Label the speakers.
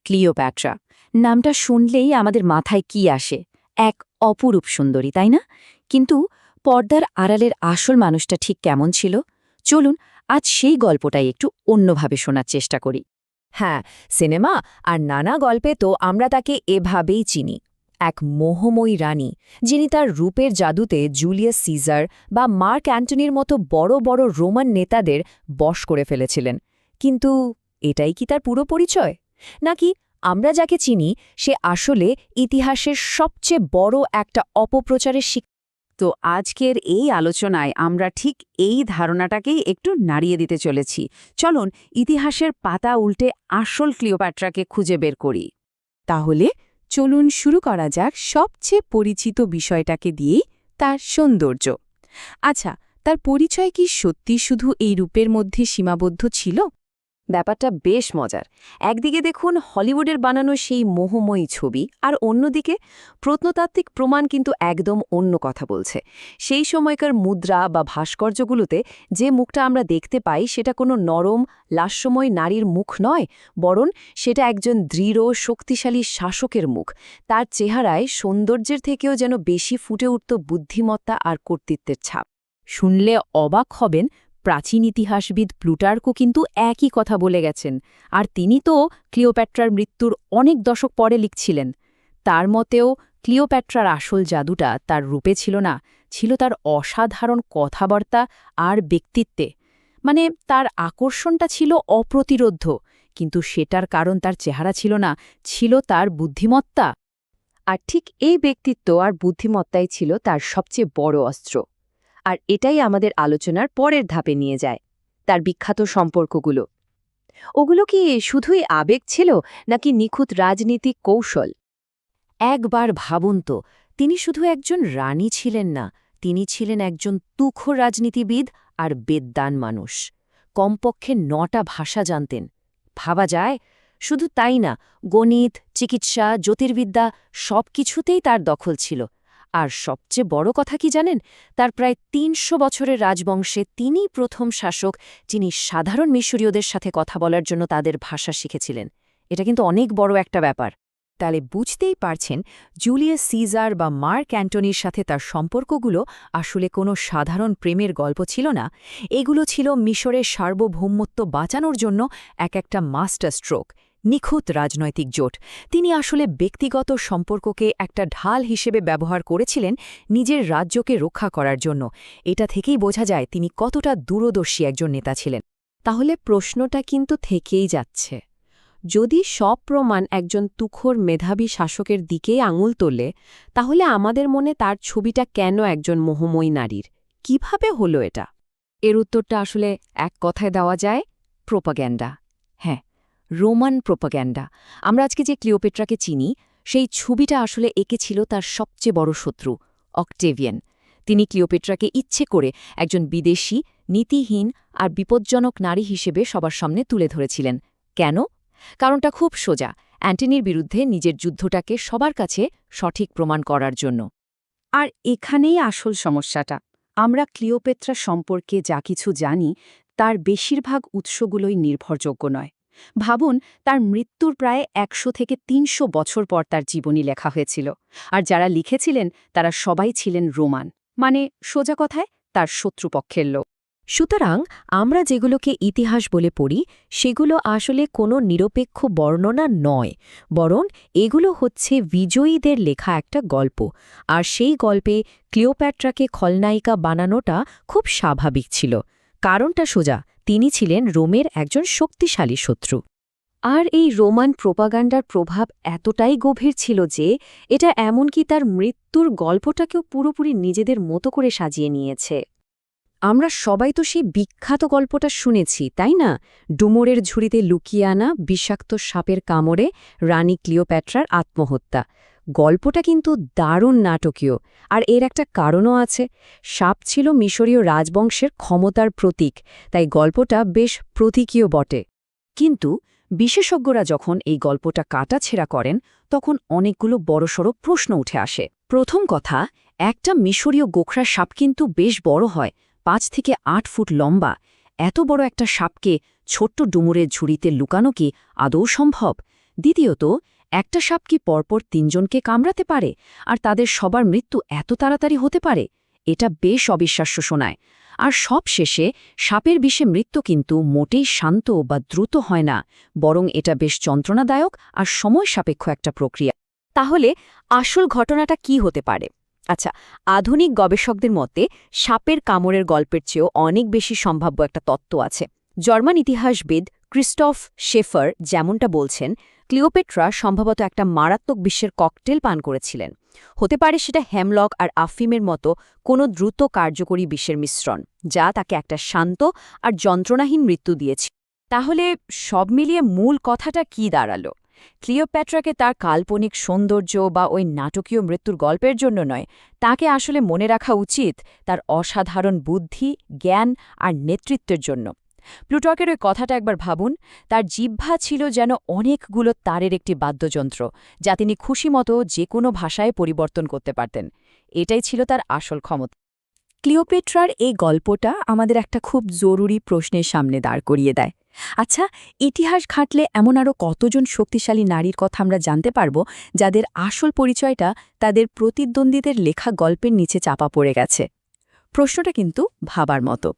Speaker 1: Cleopatra নামটা শুনলেই আমাদের মাথায় কি আসে? এক অপরূপ সুন্দরী, তাই না? কিন্তু পর্দার আড়ালের আসল মানুষটা ঠিক কেমন ছিল? চলুন আজ সেই গল্পটাই একটু অন্যভাবে শোনার চেষ্টা করি।
Speaker 2: হ্যাঁ, সিনেমা আর নানা গল্পে তো আমরা তাকে এভাবেই চিনি। এক মোহময়ী রানী, যিনি তার রূপের জাদুতে জুলিয়াস সিজার বা মার্ক অ্যান্টনির মতো বড় বড় রোমান নেতাদের বশ করে ফেলেছিলেন। কিন্তু এটাই কি তার পুরো পরিচয়? নাকি আমরা যাকে চিনি সে আসলে ইতিহাসের সবচেয়ে বড় একটা অপপ্রচারের
Speaker 1: তো আজকের এই আলোচনায় আমরা ঠিক এই ধারণাটাকেই একটু নাড়িয়ে দিতে চলেছি। চলুন ইতিহাসের পাতা উল্টে আসল ক্লিওপ্যাট্রাকে খুঁজে বের করি। তাহলে চলুন শুরু করা যাক সবচেয়ে পরিচিত বিষয়টাকে দিয়েই, তার সৌন্দর্য। আচ্ছা, তার পরিচয় কি সত্যি শুধু এই রূপের মধ্যে সীমাবদ্ধ ছিল?
Speaker 2: ব্যাপারটা বেশ মজার। একদিকে দেখুন হলিউডের বানানো সেই মোহময়ী ছবি, আর অন্যদিকে প্রত্নতাত্ত্বিক প্রমাণ কিন্তু একদম অন্য কথা বলছে। সেই সময়কার মুদ্রা বা ভাস্কর্যগুলোতে যে মুখটা আমরা দেখতে পাই সেটা কোনো নরম লাস্যময় নারীর মুখ নয়, বরং সেটা একজন দৃঢ় শক্তিশালী শাসকের মুখ। তার চেহারায় সৌন্দর্যের থেকেও যেন বেশি ফুটে উঠত বুদ্ধিমত্তা আর কর্তৃত্বের ছাপ।
Speaker 1: শুনলে অবাক হবেন, প্রাচীন ইতিহাসবিদ প্লুটার্কও কিন্তু একই কথা বলে গেছেন। আর তিনি তো ক্লিওপ্যাট্রার মৃত্যুর অনেক দশক পরে লিখছিলেন। তার মতেও ক্লিওপ্যাট্রার আসল জাদুটা তার রূপে ছিল না, ছিল তার অসাধারণ কথাবার্তা আর ব্যক্তিত্বে। মানে তার আকর্ষণটা ছিল অপ্রতিরোধ্য, কিন্তু সেটার কারণ তার চেহারা ছিল না, ছিল তার বুদ্ধিমত্তা।
Speaker 2: আর ঠিক এই ব্যক্তিত্ব আর বুদ্ধিমত্তাই ছিল তার সবচেয়ে বড় অস্ত্র। আর এটাই আমাদের আলোচনার পরের ধাপে নিয়ে যায়, তার বিখ্যাত সম্পর্কগুলো। ওগুলো কি শুধুই আবেগ ছিল, নাকি নিখুঁত রাজনীতিক কৌশল? একবার ভাবুন তো, তিনি শুধু একজন রানী ছিলেন না, তিনি ছিলেন একজন তুখোড় রাজনীতিবিদ আর বেদ্যান মানুষ। কমপক্ষে ৯টা ভাষা জানতেন। ভাবা যায়? শুধু তাই না, গণিত, চিকিৎসা, জ্যোতির্বিদ্যা সবকিছুতেই তার দখল ছিল। আর সবচেয়ে বড় কথা কি জানেন? তার প্রায় ৩০০ বছরের রাজবংশে তিনিই প্রথম শাসক যিনি সাধারণ মিশরীয়দের সাথে কথা বলার জন্য তাদের ভাষা শিখেছিলেন। এটা কিন্তু অনেক বড় একটা ব্যাপার। তাহলে বুঝতেই পারছেন, জুলিয়াস সিজার বা মার্ক অ্যান্টনির সাথে তার সম্পর্কগুলো আসলে কোনো সাধারণ প্রেমের গল্প ছিল না। এগুলো ছিল মিশরের সার্বভৌমত্ব বাঁচানোর জন্য একটা মাস্টার স্ট্রোক, নিখুঁত রাজনৈতিক জোট। তিনি আসলে ব্যক্তিগত সম্পর্ককে একটা ঢাল হিসেবে ব্যবহার করেছিলেন নিজের রাজ্যকে রক্ষা করার জন্য। এটা থেকেই বোঝা যায় তিনি কতটা দূরদর্শী একজন নেতা ছিলেন। তাহলে প্রশ্নটা কিন্তু থেকেই যাচ্ছে, যদি সব প্রমাণ একজন তুখোড় মেধাবী শাসকের দিকেই আঙুল তোলে, তাহলে আমাদের মনে তার ছবিটা কেন একজন মোহময়ী নারীর? কিভাবে হলো এটা? এর উত্তরটা আসলে এক কথায় দেওয়া যায়, প্রোপাগ্যান্ডা। হ্যাঁ, রোমান প্রোপাগ্যান্ডা। আমরা আজকে যে ক্লিওপেট্রাকে চিনি, সেই ছবিটা আসলে এঁকেছিল তার সবচেয়ে বড় শত্রু, অক্টেভিয়ান। তিনি ক্লিওপেট্রাকে ইচ্ছে করে একজন বিদেশী, নীতিহীন আর বিপজ্জনক নারী হিসেবে সবার সামনে তুলে ধরেছিলেন। কেন? কারণটা খুব সোজা, অ্যান্টনির বিরুদ্ধে নিজের যুদ্ধটাকে সবার কাছে সঠিক প্রমাণ করার জন্য। আর এখানেই আসল সমস্যাটা। আমরা ক্লিওপেট্রা সম্পর্কে যা কিছু জানি, তার বেশিরভাগ উৎসগুলোই নির্ভরযোগ্য নয়। ভাবুন, তার মৃত্যুর প্রায় ১০০ থেকে ৩০০ বছর পর তার জীবনী লেখা হয়েছিল। আর যারা লিখেছিলেন তারা সবাই ছিলেন রোমান, মানে সোজা কথায় তার শত্রুপক্ষের লোক। সুতরাং আমরা যেগুলোকে ইতিহাস বলে পড়ি, সেগুলো আসলে কোনো নিরপেক্ষ বর্ণনা নয়, বরং এগুলো হচ্ছে বিজয়ীদের লেখা একটা গল্প। আর সেই গল্পে ক্লিওপ্যাট্রাকে খলনায়িকা বানানোটা খুব স্বাভাবিক ছিল। কারণটা সোজা, তিনি ছিলেন রোমের একজন শক্তিশালী শত্রু। আর এই রোমান প্রোপাগান্ডার প্রভাব এতটাই গভীর ছিল যে এটা এমনকি তার মৃত্যুর গল্পটাকেও পুরোপুরি নিজেদের মতো করে সাজিয়ে নিয়েছে। আমরা সবাই তো সেই বিখ্যাত গল্পটা শুনেছি, তাই না? ডুমোরের ঝুড়িতে লুকিয়ে আনা বিষাক্ত সাপের কামড়ে রানী ক্লিওপ্যাট্রার আত্মহত্যা। গল্পটা কিন্তু দারুণ নাটকীয়, আর এর একটা কারণও আছে। সাপ ছিল মিশরীয় রাজবংশের ক্ষমতার প্রতীক, তাই গল্পটা বেশ প্রতীকীয় বটে। কিন্তু বিশেষজ্ঞরা যখন এই গল্পটা কাটাছেঁড়া করেন, তখন অনেকগুলো বড়সড় প্রশ্ন উঠে আসে। প্রথম কথা, একটা মিশরীয় গোখরা সাপ কিন্তু বেশ বড় হয়, ৫ থেকে ৮ ফুট লম্বা। এত বড় একটা সাপকে ছোট্ট ডুমুরের ঝুড়িতে লুকানো কি আদৌ সম্ভব?
Speaker 1: দ্বিতীয়ত, একটা সাপ কি পরপর ৩ জনকে কামড়াতে পারে আর তাদের সবার মৃত্যু এত তাড়াতাড়ি হতে পারে? এটা বেশ অবিশ্বাস্য শোনায়। আর সবশেষে, সাপের বিষে মৃত্যু কিন্তু মোটেই শান্ত বা দ্রুত হয় না, বরং এটা বেশ যন্ত্রণাদায়ক আর সময় সাপেক্ষ একটা প্রক্রিয়া। তাহলে আসল ঘটনাটা কি হতে পারে? আচ্ছা, আধুনিক গবেষকদের মতে সাপের কামড়ের গল্পের চেয়েও অনেক বেশি সম্ভাব্য একটা তত্ত্ব আছে। জার্মান ইতিহাসবিদ ক্রিস্টফ শেফার যেমনটা বলছেন, ক্লিওপেট্রা সম্ভবত একটা মারাত্মক বিষের ককটেল পান করেছিলেন। হতে পারে সেটা হেমলক আর আফিমের মতো কোনো দ্রুত কার্যকরী বিষের মিশ্রণ, যা তাকে একটা শান্ত আর যন্ত্রণাহীন মৃত্যু দিয়েছে। তাহলে সব মিলিয়ে মূল কথাটা কি দাঁড়ালো? ক্লিওপ্যাট্রাকে তার কাল্পনিক সৌন্দর্য বা ওই নাটকীয় মৃত্যুর গল্পের জন্য নয়, তাকে আসলে মনে রাখা উচিত তার অসাধারণ বুদ্ধি, জ্ঞান আর নেতৃত্বের জন্য। প্লুটকের ওই কথাটা একবার ভাবুন, তার জিহ্বা ছিল যেন অনেকগুলো তারের একটি বাদ্যযন্ত্র, যা তিনি খুশিমতো যে কোনো ভাষায় পরিবর্তন করতে পারতেন। এটাই ছিল তার আসল ক্ষমতা। ক্লিওপেট্রার এই গল্পটা আমাদের একটা খুব জরুরি প্রশ্নের সামনে দাঁড় করিয়ে দেয়। আচ্ছা, ইতিহাস ঘাঁটলে এমন আরও কতজন শক্তিশালী নারীর কথা আমরা জানতে পারব, যাদের আসল পরিচয়টা তাদের প্রতিদ্বন্দ্বীদের লেখা গল্পের নিচে চাপা পড়ে গেছে? প্রশ্নটা কিন্তু ভাবার মতো।